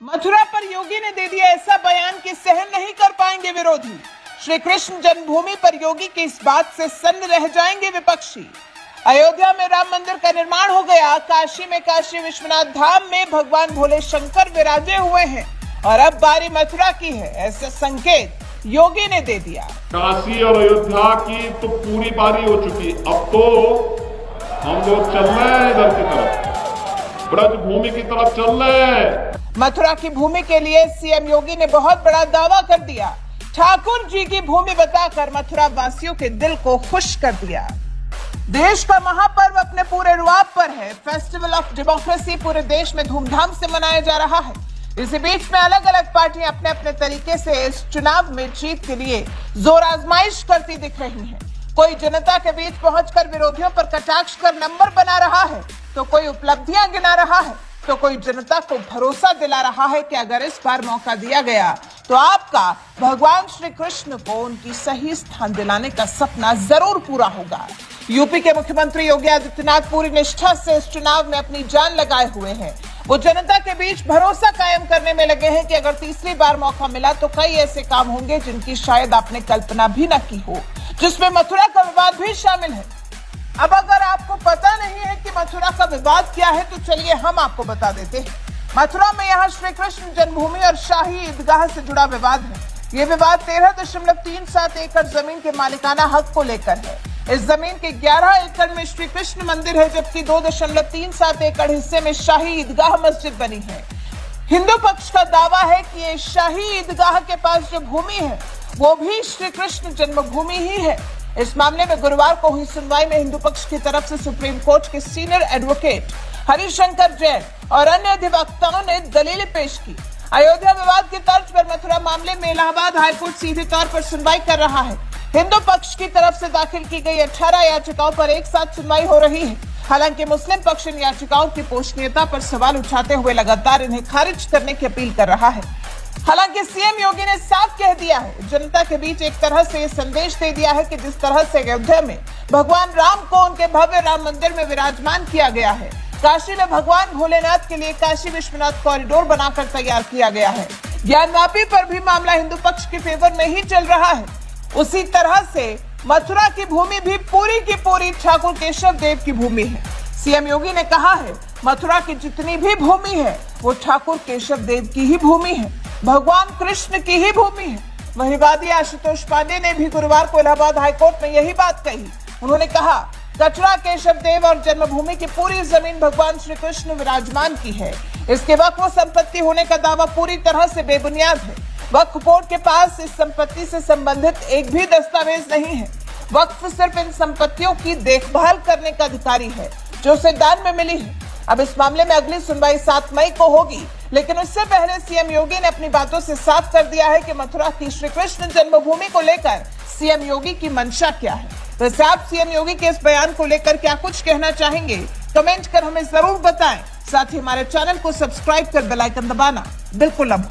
मथुरा पर योगी ने दे दिया ऐसा बयान कि सहन नहीं कर पाएंगे विरोधी। श्री कृष्ण जन्मभूमि पर योगी की इस बात से सन्न रह जाएंगे विपक्षी। अयोध्या में राम मंदिर का निर्माण हो गया। काशी में काशी विश्वनाथ धाम में भगवान भोले शंकर विराजे हुए हैं और अब बारी मथुरा की है, ऐसा संकेत योगी ने दे दिया। काशी और अयोध्या की तो पूरी बारी हो चुकी, अब तो हम लोग चल रहे हैं इधर की तरफ, ब्रज भूमि की तरफ चल रहे हैं। मथुरा की भूमि के लिए सीएम योगी ने बहुत बड़ा दावा कर दिया। ठाकुर जी की भूमि बताकर मथुरा वासियों के दिल को खुश कर दिया। देश का महापर्व अपने पूरे रुआब पर है। फेस्टिवल ऑफ डेमोक्रेसी पूरे देश में धूमधाम से मनाया जा रहा है। इसी बीच में अलग अलग पार्टियां अपने अपने तरीके से इस चुनाव में जीत के लिए जोर आजमाइश करती दिख रही हैं। कोई जनता के बीच पहुंचकर विरोधियों पर कटाक्ष कर नंबर बना रहा है, तो कोई उपलब्धियां गिना रहा है, तो कोई जनता को भरोसा दिला रहा है कि अगर इस बार मौका दिया गया तो आपका भगवान श्री कृष्ण को उनकी सही स्थान दिलाने का सपना जरूर पूरा होगा। यूपी के मुख्यमंत्री योगी आदित्यनाथ पूरी निष्ठा से इस चुनाव में अपनी जान लगाए हुए हैं। वो जनता के बीच भरोसा कायम करने में लगे हैं कि अगर तीसरी बार मौका मिला तो कई ऐसे काम होंगे जिनकी शायद आपने कल्पना भी न की हो, जिसमें मथुरा का विवाद भी शामिल है। अब अगर आपको पता नहीं है कि मथुरा का विवाद क्या है तो चलिए हम आपको बता देते हैं। मथुरा में यहाँ श्री कृष्ण जन्मभूमि और शाही ईदगाह से जुड़ा विवाद है। ये विवाद 13.37 एकड़ जमीन के मालिकाना हक को लेकर है। इस जमीन के 11 एकड़ में श्री कृष्ण मंदिर है, जबकि 2.37 एकड़ हिस्से में शाही ईदगाह मस्जिद बनी है। हिंदू पक्ष का दावा है कि ये शाही ईदगाह के पास जो भूमि है वो भी श्री कृष्ण जन्मभूमि ही है। इस मामले में गुरुवार को हुई सुनवाई में हिंदू पक्ष की तरफ से सुप्रीम कोर्ट के सीनियर एडवोकेट हरिशंकर जैन और अन्य अधिवक्ताओं ने दलीलें पेश की। अयोध्या विवाद की तर्ज पर मथुरा मामले में इलाहाबाद हाईकोर्ट सीधे तौर पर सुनवाई कर रहा है। हिंदू पक्ष की तरफ से दाखिल की गई 18 याचिकाओं पर एक साथ सुनवाई हो रही है। हालांकि मुस्लिम पक्ष इन याचिकाओं की पोषणीयता पर सवाल उठाते हुए लगातार इन्हें खारिज करने की अपील कर रहा है। हालांकि सीएम योगी ने साफ कह दिया है, जनता के बीच एक तरह से ये संदेश दे दिया है कि जिस तरह से अयोध्या में भगवान राम को उनके भव्य राम मंदिर में विराजमान किया गया है, काशी में भगवान भोलेनाथ के लिए काशी विश्वनाथ कॉरिडोर बनाकर तैयार किया गया है। ज्ञानवापी पर भी मामला हिंदू पक्ष के फेवर में ही चल रहा है। उसी तरह से मथुरा की भूमि भी पूरी की पूरी ठाकुर केशव देव की भूमि है। सीएम योगी ने कहा है, मथुरा की जितनी भी भूमि है वो ठाकुर केशव देव की ही भूमि है, भगवान कृष्ण की ही भूमि है। वहीं वादी आशुतोष पांडे ने भी गुरुवार को इलाहाबाद हाईकोर्ट में यही बात कही। उन्होंने कहा, कचरा केशव देव और जन्मभूमि की पूरी जमीन भगवान श्री कृष्ण विराजमान की है। इसके वक्फ संपत्ति होने का दावा पूरी तरह से बेबुनियाद है। वक्फ बोर्ड के पास इस संपत्ति से संबंधित एक भी दस्तावेज नहीं है। वक्फ सिर्फ इन संपत्तियों की देखभाल करने का अधिकारी है जो उसे दान में मिली है। अब इस मामले में अगली सुनवाई 7 मई को होगी, लेकिन उससे पहले सीएम योगी ने अपनी बातों से साफ कर दिया है कि मथुरा की श्री कृष्ण जन्मभूमि को लेकर सीएम योगी की मंशा क्या है। वैसे आप सीएम योगी के इस बयान को लेकर क्या कुछ कहना चाहेंगे, कमेंट कर हमें जरूर बताएं। साथ ही हमारे चैनल को सब्सक्राइब कर बेल आइकन दबाना बिल्कुल न भूलें।